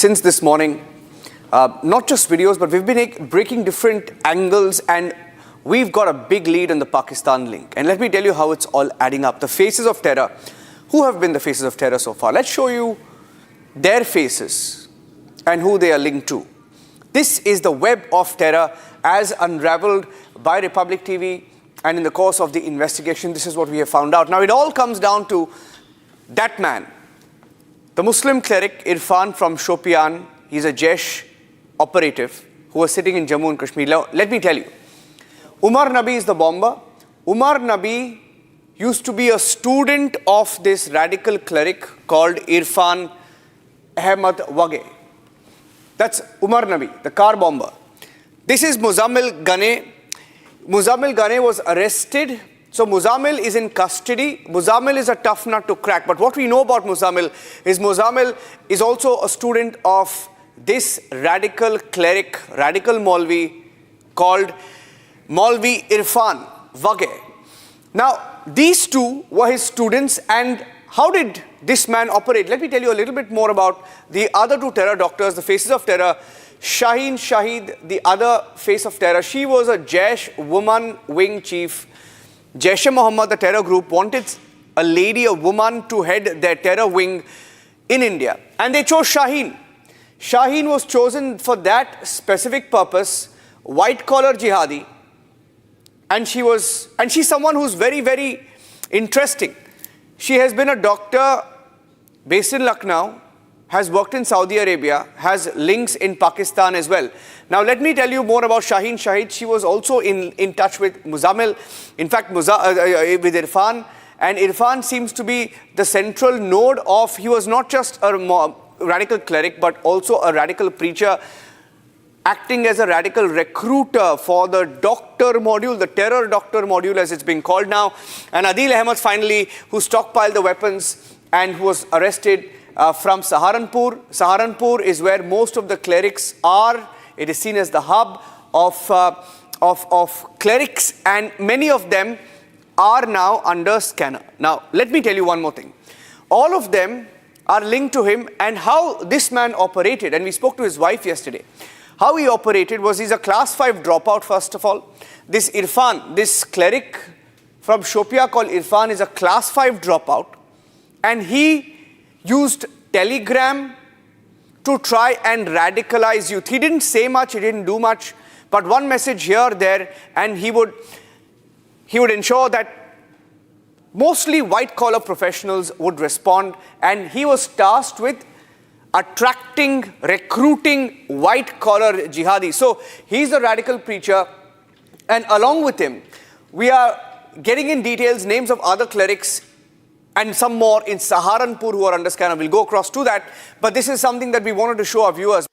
since this morning, not just videos, but we've been breaking different angles, and we've got a big lead on the Pakistan link. And let me tell you how it's all adding up. The faces of terror. Who have been the faces of terror so far? Let's show you their faces and who they are linked to. This is the web of terror as unraveled by Republic TV, and in the course of the investigation, this is what we have found out. Now, it all comes down to that man, the Muslim cleric Irfan from Shopian. He's a Jaish operative who was sitting in Jammu and Kashmir. Now, let me tell you, Umar Nabi is the bomber. Umar Nabi used to be a student of this radical cleric called Irfan Ahmad Wage. That's Umar Nabi, the car bomber. This is Muzammil Ghane. Muzammil Ghane was arrested. So Muzammil is in custody. Muzammil is a tough nut to crack. But what we know about Muzammil is also a student of this radical cleric, radical Maulvi called Maulvi Irfan Wage. Now, these two were his students, and how did this man operate? Let me tell you a little bit more about the other two terror doctors, the faces of terror. Shaheen Shahid, the other face of terror, she was a Jaish woman wing chief. Jaish-e-Mohammed, the terror group, wanted a lady, a woman, to head their terror wing in India. And they chose Shaheen. Shaheen was chosen for that specific purpose, white-collar jihadi. And she's someone who's very, very interesting. She has been a doctor based in Lucknow, has worked in Saudi Arabia, has links in Pakistan as well. Now, let me tell you more about Shaheen Shahid. She was also in touch with Muzammil, in fact, with Irfan. And Irfan seems to be the central node of, he was not just a radical cleric, but also a radical preacher, acting as a radical recruiter for the doctor module, the terror doctor module as it's being called now. And Adil Ahmed finally, who stockpiled the weapons and who was arrested from Saharanpur. Saharanpur is where most of the clerics are. It is seen as the hub of clerics, and many of them are now under scanner. Now, let me tell you one more thing. All of them are linked to him, and how this man operated, and we spoke to his wife yesterday. How he operated was, he's a class 5 dropout, first of all. This Irfan, this cleric from Shopia called Irfan, is a class 5 dropout, and he used Telegram to try and radicalize youth. He didn't say much, he didn't do much, but one message here, there, and he would ensure that mostly white-collar professionals would respond, and he was tasked with attracting, recruiting white-collar jihadis. So he's a radical preacher, and along with him, we are getting in details, names of other clerics and some more in Saharanpur who are under scanner. We'll go across to that, but this is something that we wanted to show our viewers.